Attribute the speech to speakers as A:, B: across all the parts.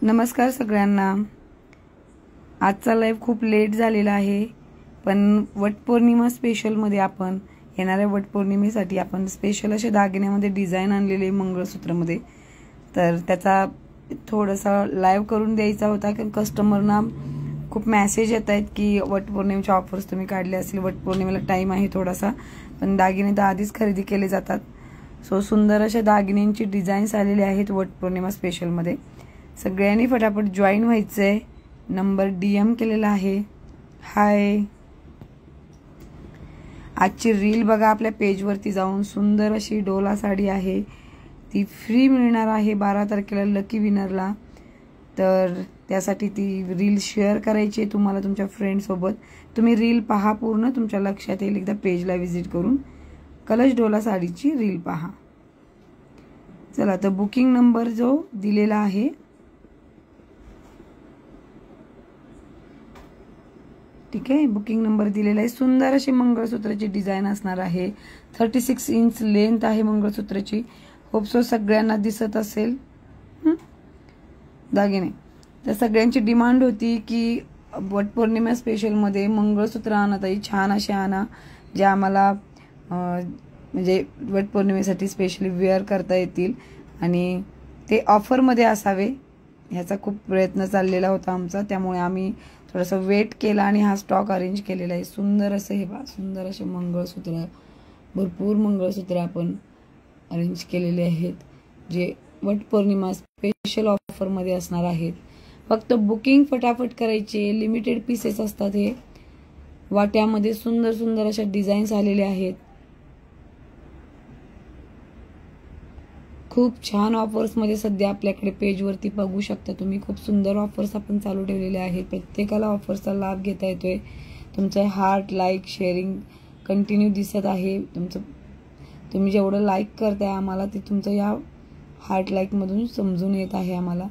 A: नमस्कार सगळ्यांना। आजचा लाईव्ह खूप लेट झालेला आहे, पण वटपौर्णिमा स्पेशल मध्ये आपण येणाऱ्या वटपौर्णिमेसाठी आपण स्पेशल असे दागिन्यामध्ये डिझाइन आणलेले मंगळसूत्रामध्ये, तर त्याचा थोडासा लाईव्ह करून द्यायचा होता। कारण कस्टमरना खूप मेसेज येत आहेत की वटपौर्णिमेच्या ऑफर्स तुम्ही काढले असतील, वटपौर्णिमेला टाइम आहे थोडासा, पण दागिने तर आधीच खरेदी केले जातात। सो सुंदर अशा दागिन्यांची डिझाईन्स आलेले आहेत वटपौर्णिमा स्पेशल मध्ये। सगळ्यांनी फटाफट जॉईन व्हायचंय। नंबर डीएम केलेला आहे। हाय, आजची रील बघा आपल्या पेज वरती जाऊन। सुंदर अशी डोला साडी आहे, ती फ्री मिळणार आहे 12 तारखेला लकी विनरला। तर त्यासाठी ती रील शेअर करायची आहे तुम्हाला तुमच्या फ्रेंड सोबत। तुम्ही रील पहा पूर्ण, तुमच्या लक्षात येईल एकदा पेजला विजिट करून कलश डोला साडीची रील पहा। चला, तर बुकिंग नंबर जो दिलेला आहे ठीक आहे, बुकिंग नंबर दिलेला आहे। सुंदर अशी मंगळसूत्राची डिझाइन असणार आहे। 36 इंच लेंथ आहे मंगळसूत्राची। होप सो सगळ्यांना दिसत असेल दागिने। तर सगळ्यांची डिमांड होती की वटपौर्णिमा स्पेशल मध्ये मंगळसूत्र आणा ताई, छान असे आणा जे आम्हाला म्हणजे वटपौर्णिमेसाठी स्पेशली वेअर करता येतील आणि ते ऑफर मध्ये असावे, ह्याचा खूप प्रयत्न चाललेला होता आमचा। त्यामुळे आम्ही थोडासा वेट केला आणि हा स्टॉक अरेंज केलेला आहे। सुंदर असे हे बघा, सुंदर असे मंगळसूत्र, भरपूर मंगळसूत्र आपण अरेंज केलेले आहेत जे वटपौर्णिमा स्पेशल ऑफर मध्ये असणार आहेत। फक्त बुकिंग फटाफट करायचे, लिमिटेड पीसेस असतात हे। वाट्यामध्ये सुंदर सुंदर अशा डिझाईन्स आलेले आहेत। खूप छान ऑफर्स मध्ये सध्या आपल्याकडे पेज वरती बघू शकता तुम्ही। खूप सुंदर ऑफर्स आपण चालू ठेवलेले आहेत, प्रत्येकाला ऑफर्सचा लाभ घेता येतोय। तुमचं हार्ट, लाईक, शेअरिंग कंटिन्यू दिसत आहे। तुम्ही जेवढं लाईक करताय आम्हाला ते तुमचं या हार्ट लाईक मधून समजून येत आहे आम्हाला।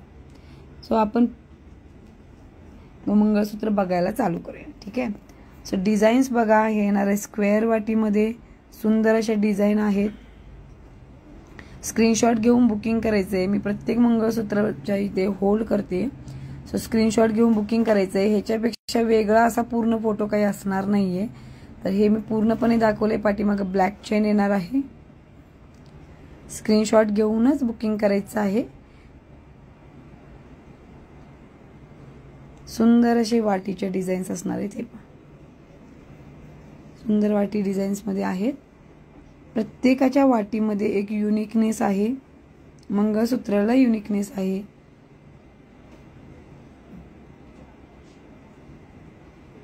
A: सो आपण मंगळसूत्र बघायला चालू करूया, ठीक आहे। सो डिझाईन्स बघा, हे येणार आहे स्क्वेअर वाटीमध्ये। सुंदर अशा डिझाईन आहेत। स्क्रीनशॉट घेऊन बुकिंग करायचंय। मी प्रत्येक मंगळसूत्राच्या इथे होल्ड करते, सो स्क्रीनशॉट घेऊन बुकिंग करायचंय। ह्याच्यापेक्षा वेगळा असा पूर्ण फोटो काही असणार नाहीये, तर हे मी पूर्णपणे दाखवले। पाठीमागे ब्लॅक चेन येणार आहे। स्क्रीनशॉट घेऊनच बुकिंग करायचं आहे। सुंदर असे वाटीचे डिझाईन्स असणार आहेत, हे सुंदर वाटी डिझाईन्स मध्ये आहेत। प्रत्येकाच्या वाटीमध्ये एक युनिकनेस आहे, मंगळसूत्राला युनिकनेस आहे।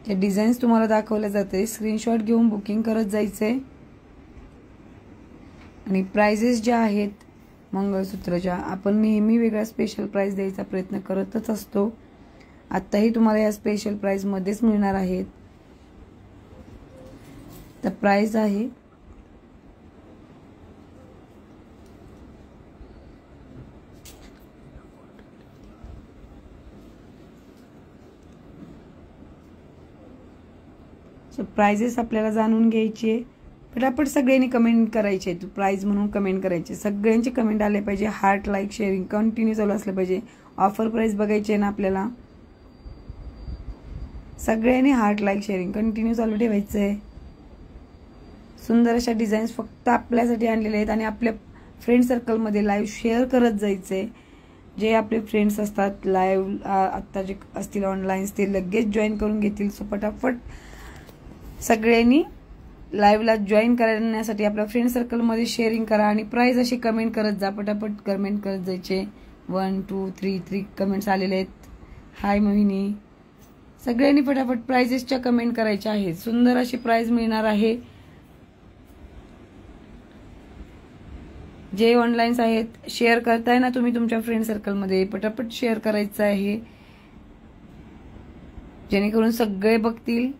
A: हे डिझाईन्स तुम्हाला दाखवले जाते, स्क्रीनशॉट घेऊन बुकिंग करत जायचंय। आणि प्राइजेस ज्या आहेत मंगळसूत्राच्या, आपण नेहमी वेगळा स्पेशल प्राइस द्यायचा प्रयत्न करतच असतो। आताही तुम्हाला या स्पेशल प्राइस मध्येच मिळणार आहेत। तर प्राइस आहे प्राइजेस आपल्याला जाणून घ्यायचे। फटाफट सगळ्यांनी कमेंट करायचे, तू प्राइस म्हणून कमेंट करायचे। सगळ्यांचे कमेंट आले पाहिजे, हार्ट, लाईक, शेअरिंग कंटिन्यू चालू असले पाहिजे। ऑफर प्राइस बघायचे ना आपल्याला, सगळ्यांनी हार्ट, लाईक, शेअरिंग कंटिन्यू चालू ठेवायचंय। सुंदर अशा डिझाईन्स फक्त आपल्यासाठी आणलेले आहेत आणि आपल्या फ्रेंड सर्कल मध्ये लाईव्ह शेअर करत जायचंय। जे आपले फ्रेंड्स असतात लाईव्ह आता जे असतील ऑनलाईन, ते लगेच जॉईन करून घेतील। सो फटाफट सगळ्यांनी लाईव्हला जॉईन करण्यासाठी आपल्या फ्रेंड सर्कल मध्ये शेअरिंग करा आणि प्राइस अशी कमेंट करत जा। फटाफट कमेंट करत जायचे। 1 2 3 कमेंट्स आलेले आहेत। हाय मोहिनी, सगळ्यांनी फटाफट प्राइजेसच्या कमेंट करायच्या आहेत। सुंदर अशी प्राइस मिळणार आहे। जे ऑनलाईन आहेत शेअर करताय ना तुम्ही तुमच्या फ्रेंड सर्कल मध्ये, पटापट शेअर करायचं आहे जेणेकरून सगळे बघतील।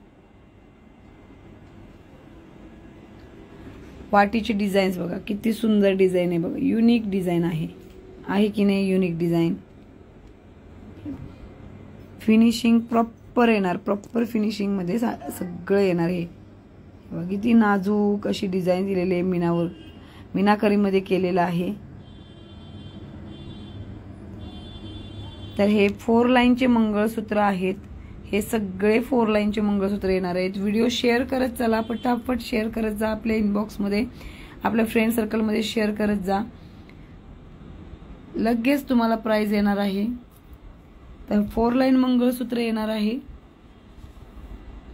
A: वाटीची डिझाईन्स बघा, किती सुंदर डिझाईन आहे बघा, युनिक डिझाईन आहे की नाही? युनिक डिझाईन, फिनिशिंग प्रॉपर येणार, प्रॉपर फिनिशिंग मध्ये सगळं येणार आहे। बघा किती नाजूक अशी डिझाईन दिलेली आहे, मीनाकरी मध्ये केलेला आहे। तर हे 4 लाईनचे मंगळसूत्र आहेत, हे सगळे 4 लाईनचे मंगळसूत्र येणार आहेत। व्हिडिओ शेअर करत चला, पटापट शेअर करत जा, आपल्या इनबॉक्समध्ये आपल्या फ्रेंड सर्कलमध्ये शेअर करत जा, लगेच तुम्हाला प्राइस येणार आहे। तर 4 लाईन मंगळसूत्र येणार आहे,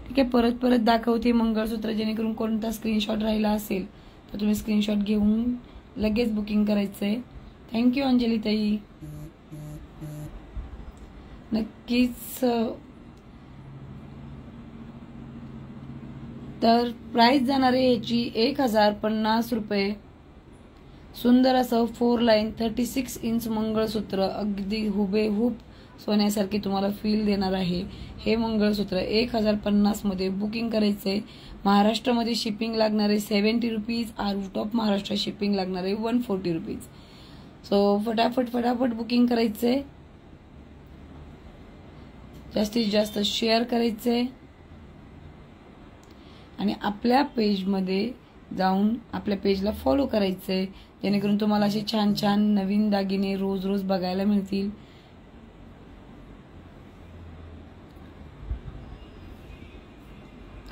A: ठीक आहे। परत परत दाखवते मंगळसूत्र, जेणेकरून कोणता स्क्रीनशॉट राहिला असेल तर तुम्ही स्क्रीनशॉट घेऊन लगेच बुकिंग करायचंय। थँक्यू अंजली ताई, नक्कीच। तर प्राइस जाणार आहे याची 1050 रुपये। सुंदर असं 4 लाईन 36 इंच मंगळसूत्र, अगदी हुबेहूब सोन्यासारखी तुम्हाला फील देणार आहे हे मंगळसूत्र। 1050 मध्ये बुकिंग करायचंय। महाराष्ट्रामध्ये शिपिंग लागणार आहे 70 rupees, out of Maharashtra shipping लागणार आहे 140 रुपीज। सो फटाफट फटाफट बुकिंग करायचंय, जास्तीत जास्त शेअर करायचंय आणि आपल्या पेजमध्ये जाऊन आपल्या पेजला फॉलो करायचंय, जेणेकरून तुम्हाला असे छान छान नवीन दागिने रोज रोज बघायला मिळतील।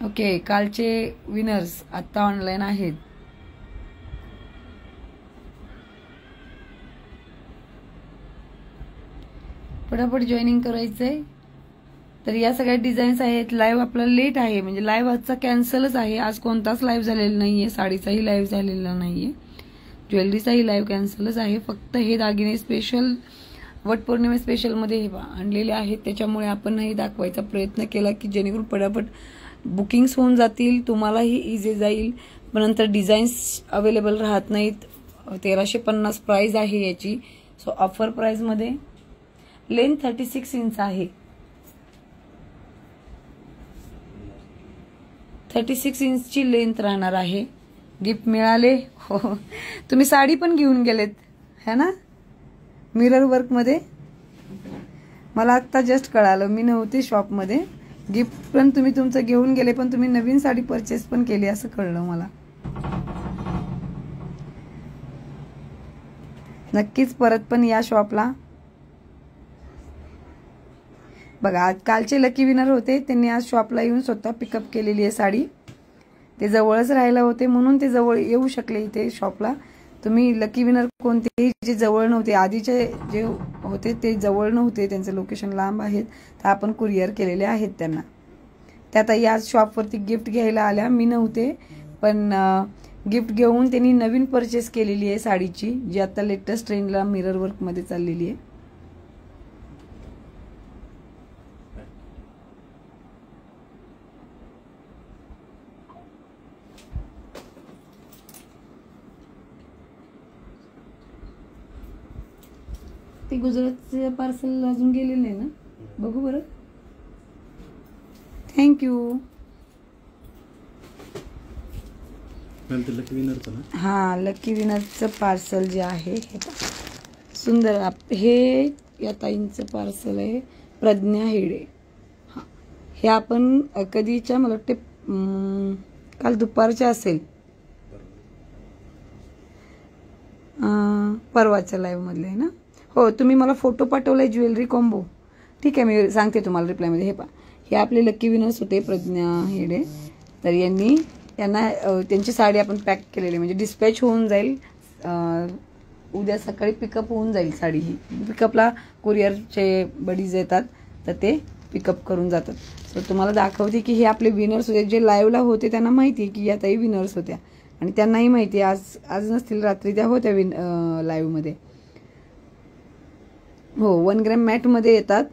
A: ओके, कालचे विनर्स आता ऑनलाईन आहेत। फटाफट जॉईनिंग करायचंय। तर या सगळ्या डिझाईन्स आहेत। लाईव्ह आपला लेट आहे, म्हणजे लाईव्ह आजचा कॅन्सलच आहे। आज कोणताच लाईव्ह झालेला नाहीये, साडीचाही लाईव्ह झालेला नाहीये, ज्वेलरीचाही लाईव्ह कॅन्सलच आहे। फक्त हे दागिने स्पेशल वटपौर्णिमे स्पेशल मध्ये हे आणलेले आहेत, त्याच्यामुळे आपण हे दाखवायचा प्रयत्न केला की जेणेकरून पटापट बुकिंग्स होऊन जातील, तुम्हालाही इझी जाईल। पण नंतर डिझाईन्स अवेलेबल राहत नाहीत। 1350 प्राइस आहे याची। सो ऑफर प्राइस मध्ये लेंथ 36 इंच आहे, 36 इंचची लेंथ राहणार आहे। गिफ्ट मिळाले हो, तुम्ही साडी पण घेऊन गेलेत है ना मिरर वर्क मध्ये, मला आता जस्ट कळालं, मी नव्हते शॉप मध्ये। गिफ्ट पण तुम्ही तुमचं घेऊन गेले, पण तुम्ही नवीन साडी परचेस पण केली असं कळलं मला। नक्कीच परत पण या शॉपला बघा। आज कालचे लकी विनर होते, त्यांनी आज शॉपला येऊन स्वतः पिकअप केलेली आहे साडी। ते जवळच राहायला होते म्हणून ते जवळ येऊ शकले इथे शॉपला। तुम्ही लकी विनर कोणतेही जे जवळ नव्हते, आधीचे जे होते ते जवळ नव्हते, त्यांचं लोकेशन लांब आहेत, तर आपण कुरिअर केलेले आहेत त्यांना। त्यात आज शॉपवरती गिफ्ट घ्यायला आल्या, मी नव्हते, पण गिफ्ट घेऊन त्यांनी नवीन परचेस केलेली आहे साडीची, जी आता लेटेस्ट ट्रेंडला मिरर वर्क मध्ये चाललेली आहे। ते गुजरातचे पार्सल अजून गेलेलं नाही ना, बघू बरं। थँक्यू।
B: लकी विनरचं ना,
A: हा लकी विनरचं पार्सल जे आहे हे सुंदर, हे या ताईंचं पार्सल आहे, प्रज्ञा हेडे। हा, हे आपण कधीच्या मला वाटते काल दुपारच्या असेल, परवाच्या लाईव्ह मधले आहे ना। हो, तुम्ही मला फोटो पाठवलाय ज्वेलरी कॉम्बो, ठीक आहे, मी सांगते तुम्हाला रिप्लाय मध्ये। हे पहा, हे आपले लकी विनर्स होते प्रज्ञा हेडे। तर यांना त्यांची साडी आपण पॅक केलेली, म्हणजे डिस्पॅच होऊन जाईल, उद्या सकाळी पिकअप होऊन जाईल साडी। ही पिकअपला कुरिअरचे बडीज येतात, तर ते पिकअप करून जातात। सो तुम्हाला दाखवते की हे आपले विनर्स होते, जे लाईव्हला होते त्यांना माहिती आहे की या ताई विनर्स होत्या, आणि त्यांनाही माहिती आहे, आज नसतील रात्री त्या होत्या लाईव्ह मध्ये। हो, 1 ग्रॅम मॅट मध्ये येतात।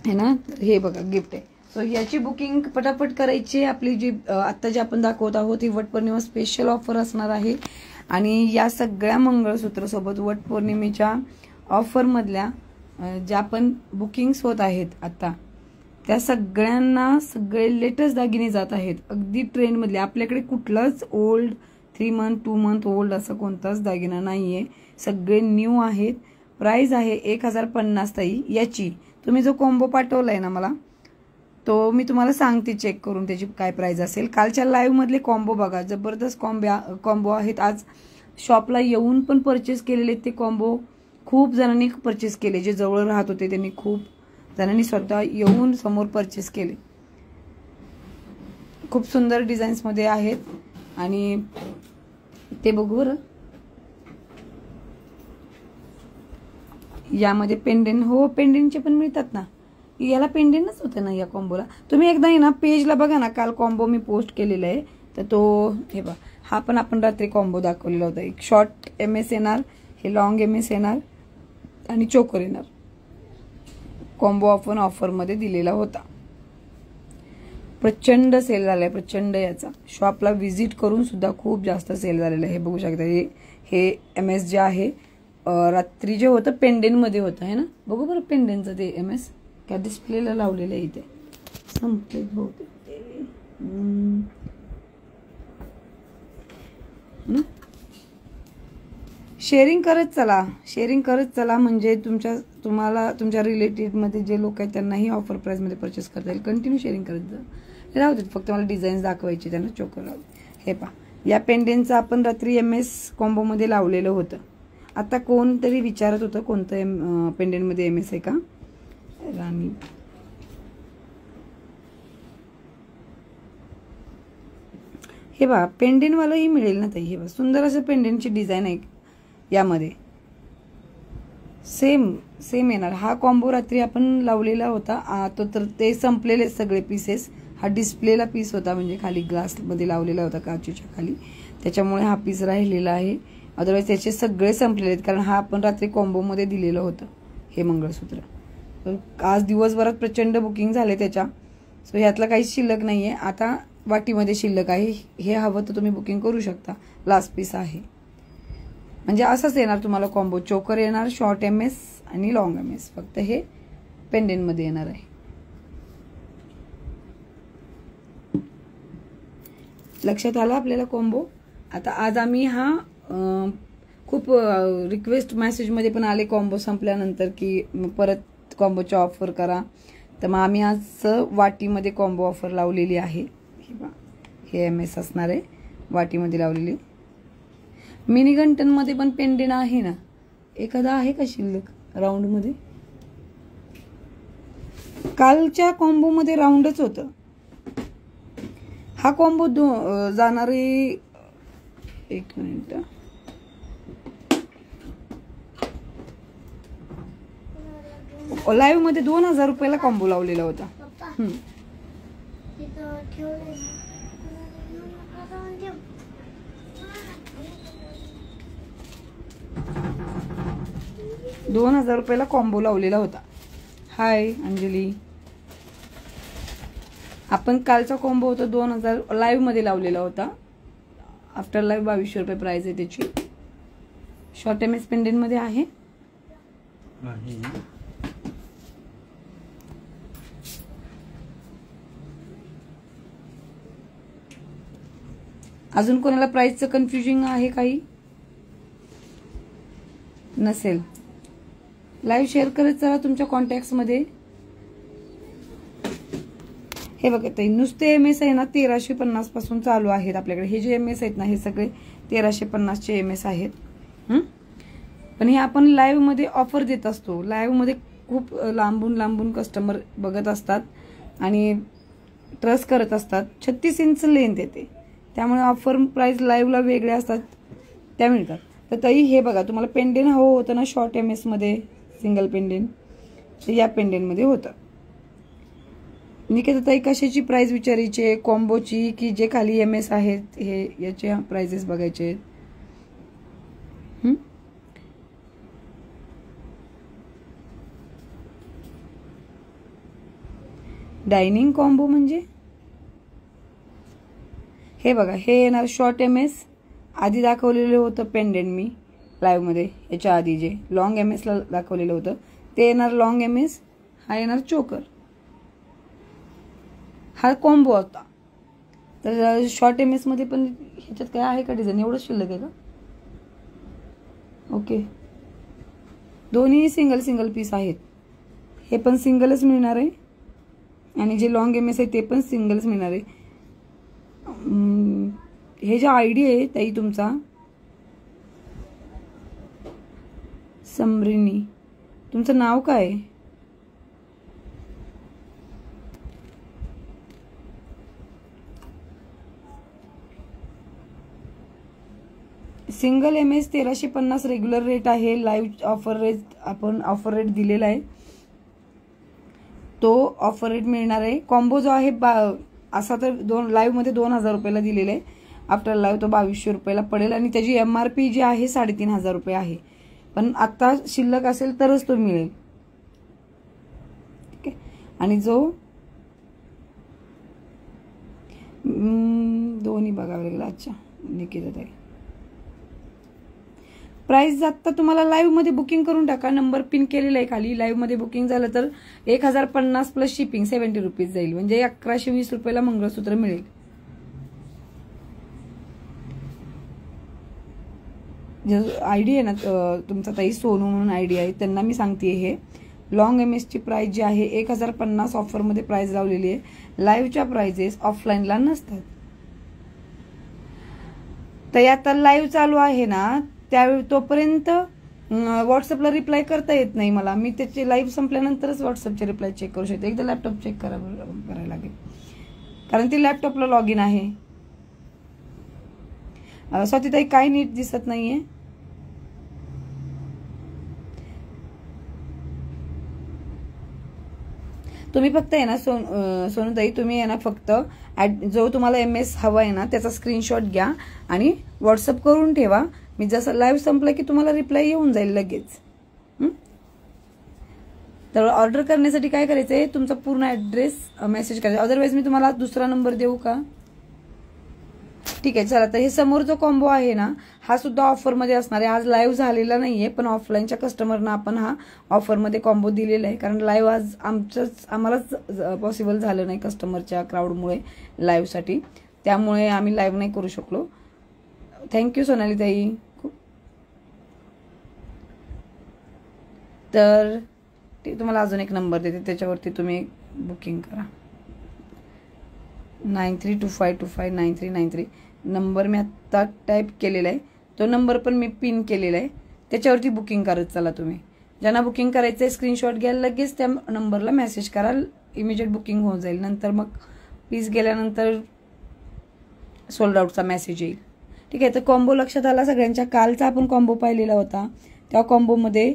A: है ना, हे बघा गिफ्ट आहे। सो याची बुकिंग पटापट करायची। आपली जी आता जे आपण दाखवत आहोत ही वटपौर्णिमा स्पेशल ऑफर असणार आहे, आणि या सगळ्या मंगळसूत्र सोबत वटपौर्णिमेच्या ऑफर मधल्या ज्या पण बुकिंग्स होत आहेत आता, त्या सगळ्यांना सगळे लेटेस्ट दागिने जात आहेत, अगदी ट्रेंड मधले। आपल्याकडे कुठलाच ओल्ड 3 मंथ 2 मंथ ओल्ड असं कोणताच दागिना नाहीये, सगळे न्यू आहेत। प्राइस आहे 1050 ताई याची। तुम्ही जो कॉम्बो पाठवलाय ना मला, तो मी तुम्हाला सांगते चेक करून त्याची काय प्राइस असेल। कालच्या लाईव्ह मधले कॉम्बो बघा, जबरदस्त कॉम्बो आहेत। आज शॉपला येऊन पण परचेस केलेले ते कॉम्बो खूप जणांनी परचेस केले. जे जवळ राहत होते त्यांनी खूप जणांनी स्वतः येऊन समोर परचेस केले. खूप सुंदर डिझाईन्स मध्ये आहेत आणि ते बघू बरं. यामध्ये पेंडेंट, हो पेंडेंटचे पण मिळतात ना. याला पेंडेंटच होतं ना या कॉम्बोला. तुम्ही एकदा ना पेजला बघा ना, काल कॉम्बो मी पोस्ट केलेला आहे तर तो हे बघा. हा पण आपण रात्री कॉम्बो दाखवलेला होता. एक शॉर्ट MS येणार, हे लॉंग MS येणार आणि चोकर येणार. कॉम्बो आपण ऑफरमध्ये दिलेला होता. प्रचंड सेल झालाय, प्रचंड. याचा शॉपला व्हिजिट करून सुद्धा खूप जास्त सेल झालेला आहे. हे बघू शकता. हे MS जे आहे रात्री जे होतं पेंडेंट मध्ये होतं आहे ना. बघू बरं पेंडेंटचं ते MS त्या डिस्प्लेला लावलेलं आहे इथे. संपले बहुतेक ते. शेअरिंग करत चला म्हणजे तुम्हाला तुमच्या रिलेटिव्ह मध्ये जे लोक आहेत त्यांनाही ऑफर प्राइस मध्ये परचेस करता येईल. कंटिन्यू शेअरिंग करत जा. राहू देत, फक्त मला डिझाईन्स दाखवायची त्यांना. चोकर राहू. हे पहा, या पेंडेंटचं आपण रात्री MS कॉम्बो मध्ये लावलेलं होतं. आता कोणतरी विचारत होतं कोणतं पेंडेंट मध्ये MS आहे का. राणी हे बघा, पेंडेंट वालाही मिळेल ना ताई. हे बघा, सुंदर असं पेंडेंटची डिझाईन आहे यामध्ये. सेम येणार. हा कॉम्बो रात्री आपण लावलेला होता तो, तर ते संपलेले सगळे पीसेस. हा डिस्प्लेला पीस होता, म्हणजे खाली ग्लास मध्ये लावलेला होता काचेच्या खाली, त्याच्यामुळे हा पीस राहिलेला आहे. अदरवाईज त्याचे सगळे संपलेले आहेत, कारण हा आपण रात्री कॉम्बो मध्ये दिलेलं होतं हे मंगळसूत्र. आज दिवसभरात प्रचंड बुकिंग झाले त्याच्या. सो ह्यातलं काहीच शिल्लक नाहीये. आता वाटीमध्ये शिल्लक आहे. हे हवं तर तुम्ही बुकिंग करू शकता. लास्ट पीस आहे. म्हणजे असंच येणार तुम्हाला कॉम्बो. चोकर येणार, शॉर्ट MS आणि लॉंग MS. फक्त हे पेंडेंट मध्ये येणार आहे. लक्षात आला आपल्याला कॉम्बो. आता आज आम्ही हा खूप रिक्वेस्ट मेसेजमध्ये पण आले कॉम्बो संपल्यानंतर की परत कॉम्बोची ऑफर करा. तर मग आम्ही आज वाटीमध्ये कॉम्बो ऑफर लावलेली आहे. हे MS असणार आहे, वाटीमध्ये लावलेली. मिनी गंटन मध्ये पण पेंडेंट आहे ना. एखादा आहे का शिल्लक राऊंड मध्ये. कालच्या कॉम्बो मध्ये राऊंडच होतं. हा कॉम्बो जाणारे, एक मिनिट, लाईव्ह मध्ये 2000 रुपयाला कॉम्बो लावलेला होता. 2000 रुपयाला कॉम्बो लावलेला होता. हाय अंजली. आपण कालचा कॉम्बो होता 2000 लाईव्ह मध्ये लावलेला होता. आफ्टर लाईव्ह 2200 रुपये प्राइस आहे त्याची. शॉर्ट MS पेंडेंट मध्ये आहे. अजून कोणाला प्राइसचं कन्फ्युजिंग आहे काही नसेल, लाईव्ह शेअर करत चला तुमच्या कॉन्टॅक्ट्स मध्ये. हे बघा ताई, नुसते MS आहे ना 1350 पासून चालू आहेत आपल्याकडे. हे जे MS आहेत ना हे सगळे 1350 चे MS आहेत. पण हे आपण लाईव्ह मध्ये ऑफर देत असतो. लाईव्ह मध्ये खूप लांबून कस्टमर बघत असतात आणि ट्रस्ट करत असतात. 36 इंच लेंथ येते, त्यामुळे ऑफर प्राइस लाईव्हला वेगळ्या असतात, त्या मिळतात. तर ताई हे बघा, तुम्हाला पेंडेंट हवं होतं ना शॉर्ट MS मध्ये सिंगल पेंडेंट, तर या पेंडेंट मध्ये होतं. निकेता ताई कशाची प्राइस विचारायची, कॉम्बोची की जे खाली MS आहेत हे याचे प्राइसेस बघायचे आहेत. डायनिंग कॉम्बो म्हणजे हे बघा, हे येणार शॉर्ट MS. आधी दाखवलेलं होतं पेंडेंट मी लाईव्ह मध्ये, याच्या आधी जे लॉंग MS ला दाखवलेलं होतं ते येणार लॉंग MS. हा येणार चोकर. हा कॉम्बो होता. तर शॉर्ट MS मध्ये पण ह्याच्यात काय आहे का डिझाईन, एवढंच शिल्लक आहे का. ओके, दोन्ही सिंगल पीस आहेत. हे पण सिंगलच मिळणार आहे आणि जे लॉंग MS आहे ते पण सिंगलच मिळणार आहे. हे जे आयडिया आहे ताई तुमचा, समरिनी, तुमचं नाव काय आहे? सिंगल MS 1350 रेग्युलर रेट आहे. लाईव्ह ऑफर रेट आपण ऑफर रेट दिलेला आहे, तो ऑफर रेट मिळणार आहे. कॉम्बो जो आहे असा तर लाईव्ह मध्ये 2000 रुपयाला दिलेला आहे. आफ्टर लाईव्ह तो 2200 रुपयाला पडेल आणि त्याची MRP जी आहे 3500 रुपये आहे. पण आता शिल्लक असेल तरच तो मिळेल. ठीक आहे. आणि जो दोन्ही बघावे लागेल. अच्छा, निकिता ताई, प्राइस आता तुम्हाला लाईव्ह मध्ये बुकिंग करून टाका. नंबर पिन केलेला आहे खाली. लाईव्ह मध्ये बुकिंग झालं तर 1050 प्लस शिपिंग 70 रुपीज जाईल, म्हणजे 1120 रुपयाला मंगळसूत्र मिळेल. आयडी आहे ना तुमचा ताई, सोनू म्हणून आयडी आहे, त्यांना मी सांगते. हे लॉंग MS ची प्राइस जी आहे 1050 ऑफर मध्ये प्राइस लावलेली आहे. लाईव्हच्या प्राइजेस ऑफलाईनला नसतात. तर आता लाईव्ह चालू आहे ना, त्यावेळी तोपर्यंत व्हॉट्सअपला रिप्लाय करता येत नाही मला. मी त्याचे लाईव्ह संपल्यानंतरच व्हॉट्सअपचे रिप्लाय चेक करू शकते. एकदा लॅपटॉप चेक करायला लागेल, कारण ती लॅपटॉपला लॉग इन आहे. स्वातीताई काय नीट दिसत नाहीये. तुम्ही फक्त आहे ना सोनूताई, तुम्ही आहे ना फक्त जो तुम्हाला MS हवा आहे ना त्याचा स्क्रीनशॉट घ्या आणि व्हॉट्सअप करून ठेवा. मी जसं लाईव्ह संपलं की तुम्हाला रिप्लाय येऊन जाईल लगेच. तर ऑर्डर करण्यासाठी काय करायचंय, तुमचा पूर्ण ऍड्रेस मेसेज करायचा. अदरवाईज मी तुम्हाला दुसरा नंबर देऊ का? ठीक आहे, चला. तर हे समोर जो कॉम्बो आहे ना, हा सुद्धा ऑफर मध्ये असणार आहे. आज लाईव्ह झालेला नाहीये, पण ऑफलाईनच्या कस्टमरना आपण हा ऑफर मध्ये कॉम्बो दिलेला आहे. कारण लाईव्ह आज आम्हालाच पॉसिबल झालं नाही कस्टमरच्या क्राऊडमुळे लाईव्हसाठी, त्यामुळे आम्ही लाईव्ह नाही करू शकलो. थँक्यू सोनाली ताई. तर तुम्हाला अजून एक नंबर देते, त्याच्यावरती तुम्ही बुकिंग करा. 9325259393 नंबर मी आता टाईप केलेला आहे. तो नंबर पण मी पिन केलेला आहे. त्याच्यावरती बुकिंग करत चला. तुम्ही ज्यांना बुकिंग करायचं आहे स्क्रीनशॉट घ्या, लगेच त्या नंबरला मेसेज करा, इमिजिएट बुकिंग होऊन जाईल. नंतर मग पीस गेल्यानंतर सोल्ड आउटचा मेसेज येईल. ठीक आहे. तर कॉम्बो लक्षात आला सगळ्यांच्या. कालचा आपण कॉम्बो पाहिलेला होता, त्या कॉम्बोमध्ये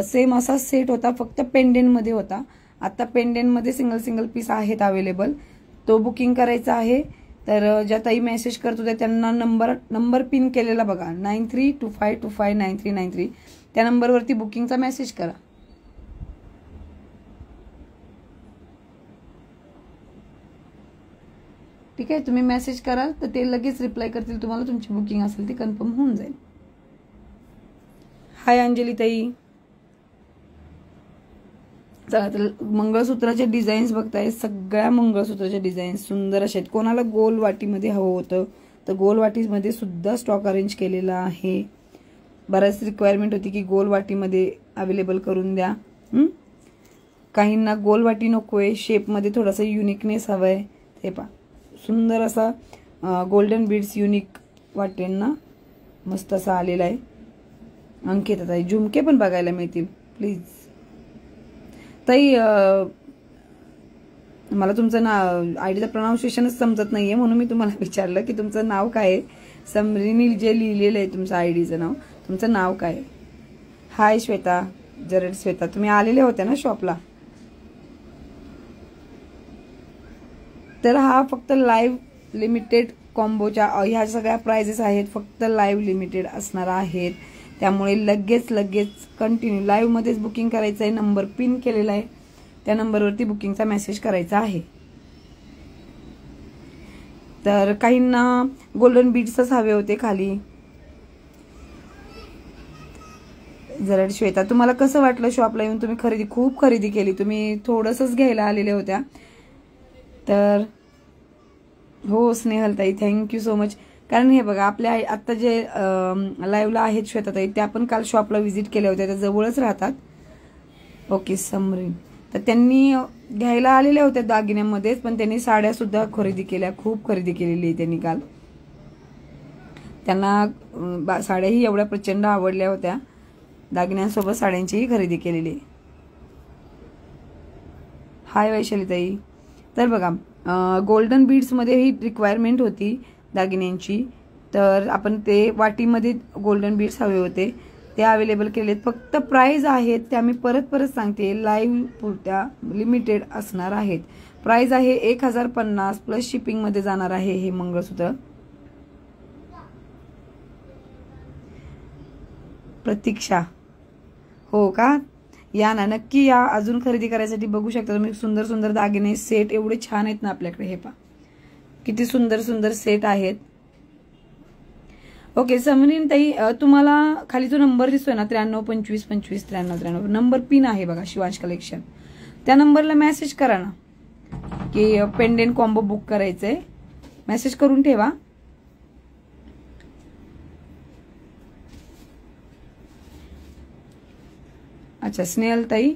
A: सेम असा सेट होता, फक्त पेंडेंटमध्ये होता. आता पेंडेंटमध्ये सिंगल पीस आहेत अवेलेबल. तो बुकिंग करायचा आहे. तर ज्या ताई मेसेज करत होत्या त्यांना नंबर पिन केलेला बघा, 9325259393, त्या नंबरवरती बुकिंगचा मेसेज करा. ठीक आहे. तुम्ही मेसेज कराल तर ते लगेच रिप्लाय करतील तुम्हाला. तुमची बुकिंग असेल ती कन्फर्म होऊन जाईल. हाय अंजली ताई. चला, तर मंगळसूत्राचे डिझाईन्स बघताय. सगळ्या मंगळसूत्राचे डिझाईन्स सुंदर असे आहेत. कोणाला गोल वाटीमध्ये हवं होतं तर गोल वाटीमध्ये सुद्धा स्टॉक अरेंज केलेला आहे. बऱ्याच रिक्वायरमेंट होती की गोल वाटीमध्ये अवेलेबल करून द्या. काहींना गोल वाटी नकोय, शेपमध्ये थोडासा युनिकनेस हवाय. हे पहा, सुंदर असा गोल्डन बीड्स युनिक वाट्यांना मस्त असा आलेला आहे. अंकिता ताई, झुमके पण बघायला मिळतील प्लीज. ताई, मला तुमचं आयडीचं प्रोनाउन्सिएशनच समजत नाहीये, म्हणून मी तुम्हाला विचारलं की तुमचं नाव काय आहे. समरिनी जे लिहिलेलं आहे तुमचं आयडीचं नाव, तुमचं नाव काय आहे? हाय श्वेता, जरड श्वेता, तुम्ही आलेले होते ना शॉपला. तर हा फक्त लाईव्ह लिमिटेड कॉम्बोच्या ह्या सगळ्या प्राइजेस आहेत, फक्त लाईव्ह लिमिटेड असणार आहेत. त्यामुळे लगेच कंटिन्यू लाईव्ह मध्येच बुकिंग करायचं आहे. नंबर पिन केलेला आहे, त्या नंबरवरती बुकिंगचा मेसेज करायचा आहे. तर काहींना गोल्डन बीड्सच हवे होते खाली. जरा श्वेता, तुम्हाला कसं वाटलं शॉपला येऊन? तुम्ही खूप खरेदी केली, तुम्ही थोडंसंच घ्यायला आलेल्या होत्या. तर हो स्नेहलताई, थँक्यू सो मच. कारण हे बघा, आपल्या आता जे लाईव्हला आहेत श्वेताताई, त्या पण काल शॉपला व्हिजिट केल्या होत्या, त्या जवळच राहतात. ओके समरीन, तर त्यांनी घ्यायला आलेल्या होत्या दागिन्यांमध्येच, पण त्यांनी साड्या सुद्धा खरेदी केल्या, खूप खरेदी केलेली आहे त्यांनी काल. त्यांना साड्याही एवढ्या प्रचंड आवडल्या होत्या. दागिन्यांसोबत साड्यांचीही खरेदी केलेली आहे. हाय वैशालीताई. तर बघा, गोल्डन बीड्समध्ये ही रिक्वायरमेंट होती दागिन्यांची, तर आपण ते वाटीमध्ये गोल्डन बीड्स हवे होते, ते अवेलेबल केलेत. फक्त प्राइस आहेत त्या मी परत सांगते, लाईव्ह पुरत्या लिमिटेड असणार आहेत. प्राइस आहे 1050 प्लस शिपिंगमध्ये जाणार आहे हे मंगळसूत्र. प्रतीक्षा, हो का? या ना, नक्की या. अजून खरेदी करायसाठी बघू शकता तुम्ही. सुंदर सुंदर दागिने सेट एवढे छान आहेत ना आपल्याकडे. हे पहा किती सुंदर सुंदर सेट आहेत. ओके समरीन ताई, तुम्हाला खाली जो नंबर दिसतोय ना 9325259393 नंबर पिन आहे बघा, शिवांश कलेक्शन. त्या नंबरला मेसेज करा ना की पेंडेंट कॉम्बो बुक करायचंय. मेसेज करून ठेवा. अच्छा स्नेहल ताई,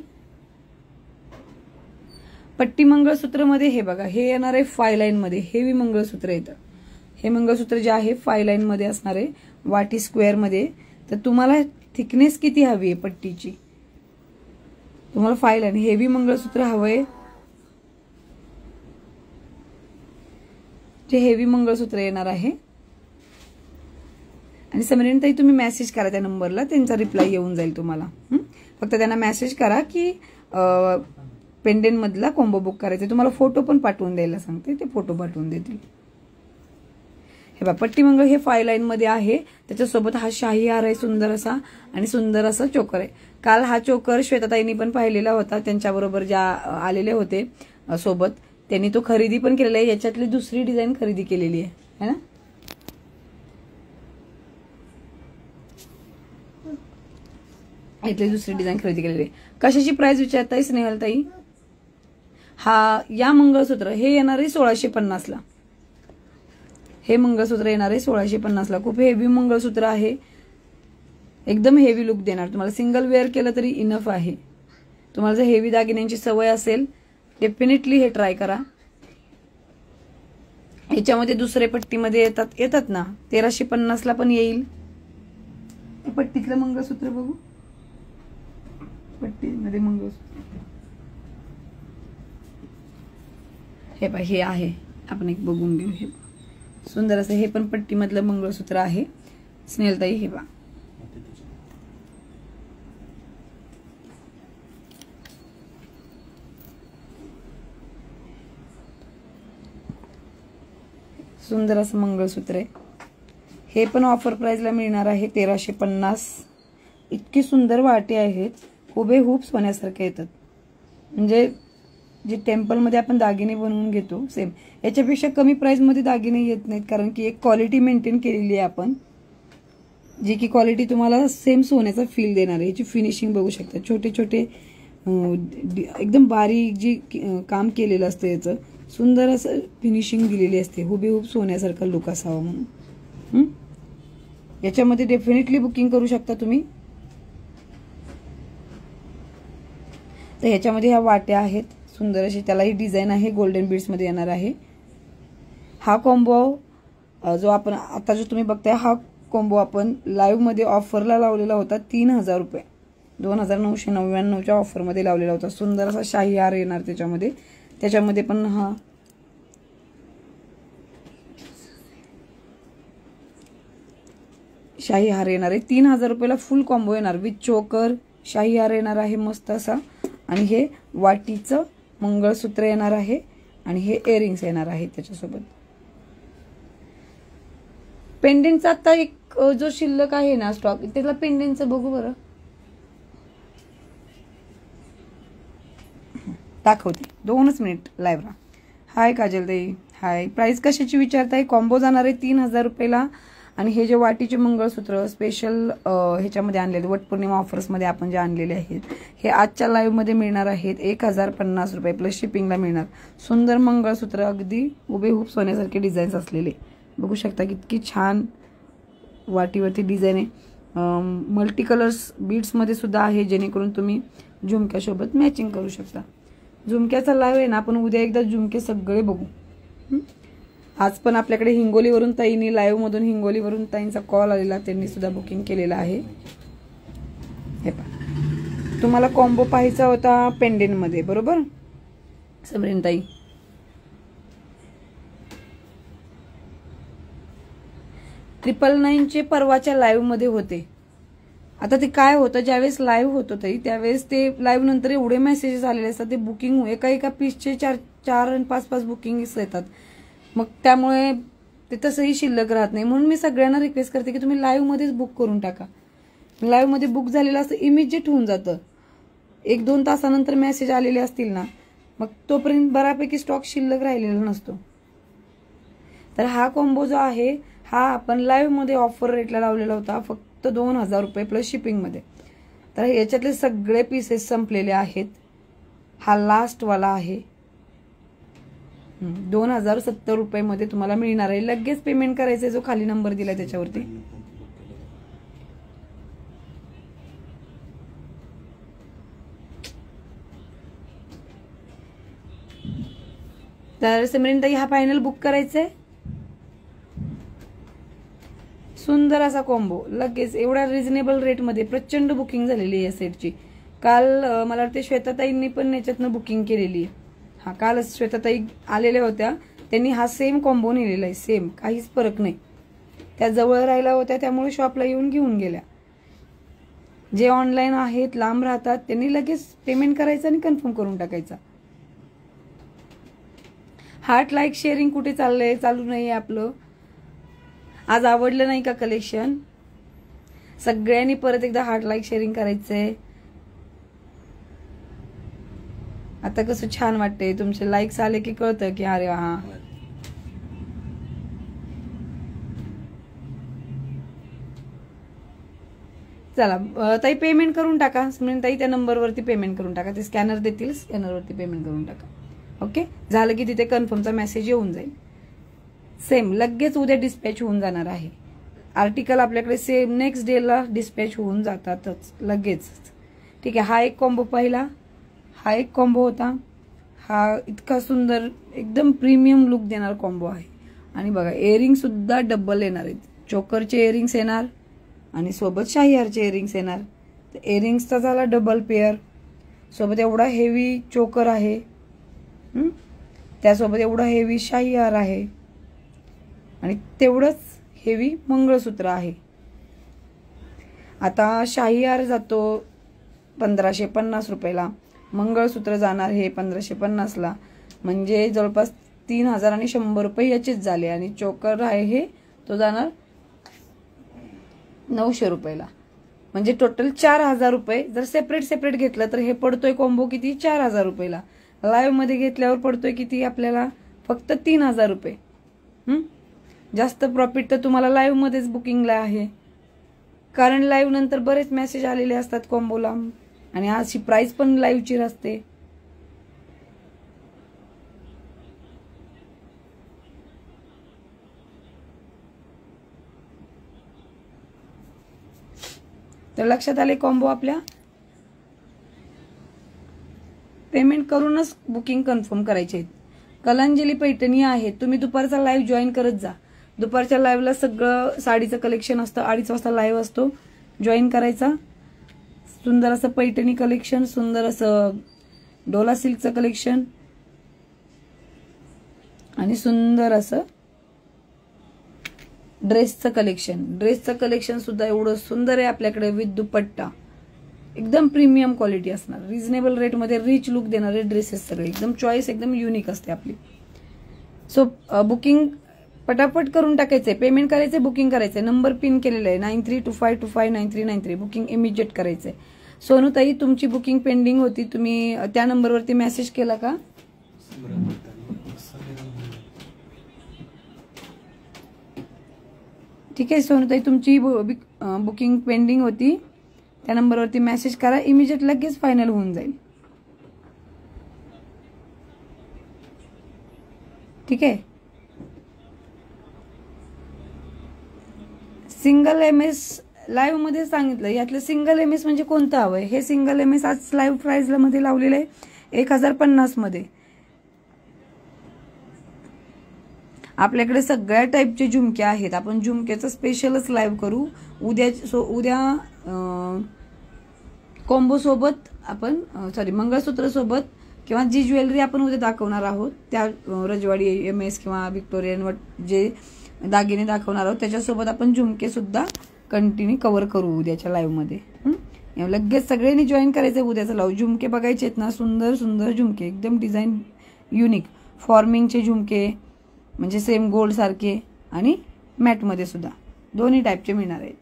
A: पट्टी मंगळसूत्र मध्ये हे बघा, हे येणार आहे 5 लाईन मध्ये. हेवी मंगळसूत्र येतं. हे मंगळसूत्र जे आहे 5 लाईन मध्ये असणार आहे, वाटी स्क्वेअर मध्ये. तर तुम्हाला थिकनेस किती हवी आहे पट्टीची? तुम्हाला 5 लाईन हेवी मंगळसूत्र हवंय. जे हेवी मंगळसूत्र येणार आहे. आणि समरीन ताई तुम्ही मेसेज करा त्या नंबरला, त्यांचा रिप्लाय येऊन जाईल तुम्हाला. फक्त त्यांना मेसेज करा की पेंडेंट मधला कॉम्बो बुक करायचा. तुम्हाला फोटो पण पाठवून द्यायला सांगते, ते फोटो पाठवून देतील. हे बघा पट्टी मंगळ हे 5 लाईन मध्ये आहे. त्याच्यासोबत हा शाही हार आहे सुंदर असा, आणि सुंदर असा चोकर आहे. काल हा चोकर श्वेताताईंनी पण पाहिलेला होता, त्यांच्याबरोबर ज्या आलेले होते सोबत, त्यांनी तो खरेदी पण केलेला आहे. याच्यातली दुसरी डिझाईन खरेदी केलेली आहे, है ना? इथली दुसरी डिझाईन खरेदी केलेली आहे. कशाची प्राइस विचारताय स्नेहलताई? हा या मंगळसूत्र हे येणार आहे 1650 ला. हे मंगळसूत्र येणार आहे 1650 ला. खूप हेवी मंगळसूत्र आहे, एकदम हेवी लुक देणार तुम्हाला. सिंगल वेअर केलं तरी इनफ आहे. तुम्हाला जर हेवी दागिन्यांची सवय असेल डेफिनेटली हे ट्राय करा. याच्यामध्ये दुसरे पट्टीमध्ये येतात ना 1350 ला पण येईल. पट्टीतलं मंगळसूत्र बघू, पट्टीमध्ये मंगळसूत्र हे पहा, हे आहे. आपण एक बघून घेऊ. हे सुंदर असं हे पण पट्टीमधलं मंगळसूत्र आहे स्नेहलताई. हे पहा सुंदर असं मंगळसूत्र आहे. हे पण ऑफर प्राइसला मिळणार आहे 1350. इतकी सुंदर वाटे आहेत, हुबेहूब सोन्यासारखे येतात. म्हणजे जे टेम्पलमध्ये आपण दागिने बनवून घेतो सेम याच्यापेक्षा कमी प्राइस मध्ये दागिने येत नाहीत, कारण की एक क्वालिटी मेंटेन केलेली आहे आपण, जी की क्वालिटी तुम्हाला सेम सोन्याचा फील देणार आहे. याची फिनिशिंग बघू शकता. छोटे छोटे एकदम बारीक जी काम केलेलं असतं, याचं सुंदर असं फिनिशिंग दिलेली असते. हुबेहूब सोन्यासारखा लुक असावा म्हणून. याच्यामध्ये डेफिनेटली बुकिंग करू शकता तुम्ही. तर ह्याच्यामध्ये ह्या वाट्या आहेत सुंदर अशी, त्यालाही डिझाईन आहे, गोल्डन बीड्स मध्ये येणार आहे. हा कॉम्बो जो आपण आता जो तुम्ही बघताय, हा कॉम्बो आपण लाईव्ह मध्ये ऑफरला लावलेला होता 3000 रुपये. 2999च्या ऑफर मध्ये लावलेला होता. सुंदर असा शाही हार येणार त्याच्यामध्ये. त्याच्यामध्ये पण हा शाही हार येणार आहे. 3000 रुपयाला फुल कॉम्बो येणार. विथ चोकर शाही हार येणार आहे मस्त असा, आणि हे वाटीचं मंगळसूत्र येणार आहे, आणि हे इयरिंग्स येणार आहे त्याच्यासोबत. पेंडेंटचा आता एक जो शिल्लक आहे ना स्टॉक, त्याला पेंडेंटचं बघू बरं, दाखवते 2च मिनिट लाईव्ह राहा. हाय काजलताई, हाय. प्राइस कशाची विचारताय? कॉम्बो जाणार आहे 3000 रुपयाला. आणि हे जे वाटीचे मंगळसूत्र स्पेशल ह्याच्यामध्ये आणलेले वटपौर्णिमा ऑफर्स मध्ये आपण जे आणलेले आहेत, हे आजच्या लाईव्ह मध्ये मिळणार आहेत 1050 रुपये प्लस शिपिंगला मिळणार. सुंदर मंगळसूत्र, अगदी हुबेहूब सोन्यासारखे डिझाईन्स असलेले बघू शकता. किती छान वाटीवरती डिझाईन आहे. मल्टी कलर्स बीड्स मध्ये सुद्धा आहे, जेणेकरून तुम्ही झुमक्यासोबत मॅचिंग करू शकता. झुमक्याचा लाईव्ह आहे ना, आपण उद्या एकदा झुमके सगळे बघू. आज पण आपल्याकडे हिंगोलीवरून ताईंनी लाईव्ह मधून हिंगोलीवरून ताईंचा कॉल आलेला, त्यांनी सुद्धा बुकिंग केलेला आहे. हे पहा, तुम्हाला कॉम्बो पाहायचा होता पेंडेंटमध्ये, बरोबर समरीनताई? 999चे परवाच्या लाईव्ह मध्ये होते. आता ते काय होतं, ज्यावेळेस लाईव्ह होतं ताई त्यावेळेस ते लाईव्ह नंतर एवढे मेसेजेस आलेले असतात, ते बुकिंग एका पीसचे 4 आणि 5 बुकिंग येतात. मग त्यामुळे ते तसंही शिल्लक राहत नाही. म्हणून मी सगळ्यांना रिक्वेस्ट करते की तुम्ही लाईव्ह मध्येच बुक करून टाका. लाईव्ह मध्ये बुक झालेलं असतं, इमिजिएट होऊन जातं. 1-2 तासानंतर मेसेज आलेले असतील ना, मग तोपर्यंत बऱ्यापैकी स्टॉक शिल्लक राहिलेला नसतो. तर हा कॉम्बो जो आहे हा आपण लाईव्ह मध्ये ऑफर रेटला लावलेला होता, फक्त 2000 रुपये प्लस शिपिंग मध्ये. तर याच्यातले सगळे पीसेस संपलेले आहेत. हा लास्ट वाला आहे. 2070 रुपये मध्ये तुम्हाला मिळणार आहे. लगेच पेमेंट करायचं, जो खाली नंबर दिलाय त्याच्यावरती. तर सिमरनताई हा फायनल बुक करायचंय. सुंदर असा कॉम्बो लगेच एवढ्या रिझनेबल रेटमध्ये प्रचंड बुकिंग झालेली आहे या सेटची. काल मला वाटते श्वेताताईंनी पण याच्यातनं बुकिंग केलेली आहे. हा कालच श्वेताताई आलेल्या होत्या, त्यांनी हा सेम कॉम्बो नेलेला आहे, सेम, काहीच फरक नाही. त्या जवळ राहिल्या होत्या त्यामुळे शॉपला येऊन घेऊन गेल्या. जे ऑनलाईन आहेत, लांब राहतात, त्यांनी लगेच पेमेंट करायचं आणि कन्फर्म करून टाकायचा. हार्ट लाईक शेअरिंग कुठे चाललंय, चालू नाहीये आपलं. आज आवडलं नाही का कलेक्शन? सगळ्यांनी परत एकदा हार्ट लाईक शेअरिंग करायचंय. आता कसं छान वाटतंय, तुमचे लाईक्स आले की कळतं की अरे हा. चला ताई पेमेंट करून टाका. ताई त्या नंबरवरती पेमेंट करून टाका. ते स्कॅनर देतील, स्कॅनरवरती पेमेंट करून टाका. ओके, झालं की तिथे कन्फर्मचा मेसेज येऊन जाईल. सेम लगेच उद्या डिस्पॅच होऊन जाणार आहे. आर्टिकल आपल्याकडे सेम नेक्स्ट डेला डिस्पॅच होऊन जातातच लगेच. ठीक आहे, हा एक कॉम्बो पाहिला. हा एक कॉम्बो होता. हा इतका सुंदर एकदम प्रीमियम लुक देणार कॉम्बो आहे. आणि बघा इयरिंग सुद्धा डबल येणार आहेत. चोकरचे इयरिंग्स येणार आणि सोबत शाहीहारचे इयरिंग्स येणार. तर इयरिंग्सचा झाला डबल पेअर. सोबत एवढा हेवी चोकर आहे, त्यासोबत एवढा हेवी शाहीहार आहे आणि तेवढंच हेवी मंगळसूत्र आहे. आता शाहीहार जातो 1550 रुपयाला, मंगळसूत्र जाणार हे 1550ला, म्हणजे जवळपास 3000 आणि 100 रुपये याचेच झाले. आणि चोकर आहे हे तो जाणार 900 रुपयाला, म्हणजे टोटल 4000 रुपये. जर सेपरेट घेतलं तर हे पडतोय कॉम्बो किती, 4000 रुपयाला. लाईव्ह मध्ये घेतल्यावर पडतोय किती आपल्याला, फक्त 3000 रुपये. जास्त प्रॉफिट तर तुम्हाला लाईव्ह मध्येच बुकिंगला आहे, कारण लाईव्ह नंतर बरेच मेसेज आलेले असतात कॉम्बोला आणि अशी प्राइस पण लाईव्हची असते. तर लक्षात आले कॉम्बो आपल्या. पेमेंट करूनच बुकिंग कन्फर्म करायचे आहेत. कलांजली पैठणी आहे. तुम्ही दुपारचा लाईव्ह जॉईन करत जा. दुपारच्या लाईव्हला सगळं साडीचं कलेक्शन असतं. 2:30 वाजता लाईव्ह असतो, जॉईन करायचा. सुंदर असं पैठणी कलेक्शन, सुंदर असं डोला सिल्कचं कलेक्शन आणि सुंदर असं ड्रेसचं कलेक्शन. ड्रेसचं कलेक्शन सुद्धा एवढं सुंदर आहे आपल्याकडे, विथ दुपट्टा. एकदम प्रीमियम क्वालिटी असणार, रिझनेबल रेटमध्ये रिच लुक देणारे ड्रेसेस सगळे. एकदम चॉईस एकदम युनिक असते आपली. सो बुकिंग पटापट करून टाकायचंय, पेमेंट करायचंय, बुकिंग करायचंय. नंबर पिन केलेला आहे 9325259393. बुकिंग इमिजिएट करायचंय. सोनूताई तुमची बुकिंग पेंडिंग होती, तुम्ही त्या नंबरवरती मेसेज केला का? ठीक आहे सोनूताई, तुमची बुकिंग पेंडिंग होती, त्या नंबरवरती मेसेज करा. इमिजिएट लगेच फायनल होऊन जाईल. ठीक आहे. सिंगल MS लाईव्ह मध्ये सांगितलं, यातलं सिंगल MS म्हणजे कोणतं हवंय. हे सिंगल MS आज लाईव्ह प्राइस मध्ये लावलेलं आहे 1050 मध्ये. आपल्याकडे सगळ्या टाईपचे झुमके आहेत. आपण झुमक्याचं स्पेशलच लाईव्ह करू उद्या. कॉम्बो सोबत आपण मंगळसूत्र सोबत किंवा जी ज्वेलरी आपण उद्या दाखवणार आहोत त्या रजवाडी MS किंवा व्हिक्टोरियन जे दागिने दाखवणार आहोत त्याच्यासोबत आपण झुमके सुद्धा कंटिन्यू कव्हर करू उद्याच्या लाईव्ह मध्ये. लगेच सगळ्यांनी जॉईन करायचं उद्याचं लाईव्ह. झुमके बघायचे आहेत ना, सुंदर सुंदर झुमके, एकदम डिझाईन युनिक फॉर्मिंगचे झुमके, म्हणजे सेम गोल्ड सारखे आणि मॅटमध्ये सुद्धा दोन्ही टाईपचे मिळणार आहेत.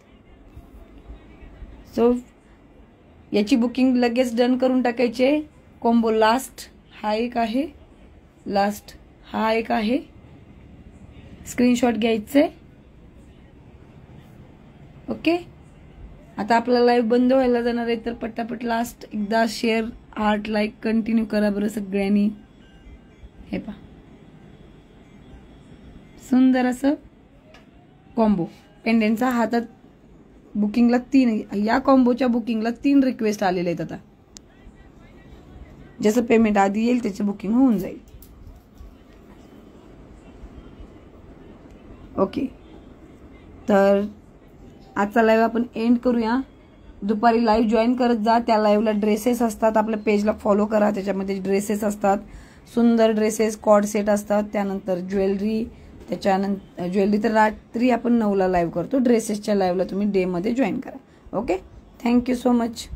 A: सो याची बुकिंग लगेच डन करून टाकायचे. कॉम्बो लास्ट हा एक आहे, लास्ट हा एक आहे. स्क्रीनशॉट घ्यायचे. ओके, आता आपला लाईव्ह बंद व्हायला जाणार आहे, तर पटापट लास्ट एकदा शेअर, हार्ट, लाईक कंटिन्यू करा बरं सगळ्यांनी. हे पहा सुंदर असं कॉम्बो पेंडेंटचा. हातात बुकिंगला 3, या कॉम्बोच्या बुकिंगला 3 रिक्वेस्ट आलेले आहेत. आता जसं पेमेंट आधी येईल त्याची बुकिंग होऊन जाईल. ओके, तर आजचा लाईव्ह आपण एंड करूया. दुपारी लाईव्ह जॉईन करत जा. त्या लाईव्हला ड्रेसेस असतात, आपल्या पेजला फॉलो करा, त्याच्यामध्ये ड्रेसेस असतात, सुंदर ड्रेसेस, कॉर्ड सेट असतात. त्यानंतर ज्वेलरी, त्याच्यानंतर ज्वेलरी तर रात्री आपण 9ला लाईव्ह करतो. ड्रेसेसच्या लाईव्हला तुम्ही डे मध्ये जॉईन करा. Okay, thank you so much.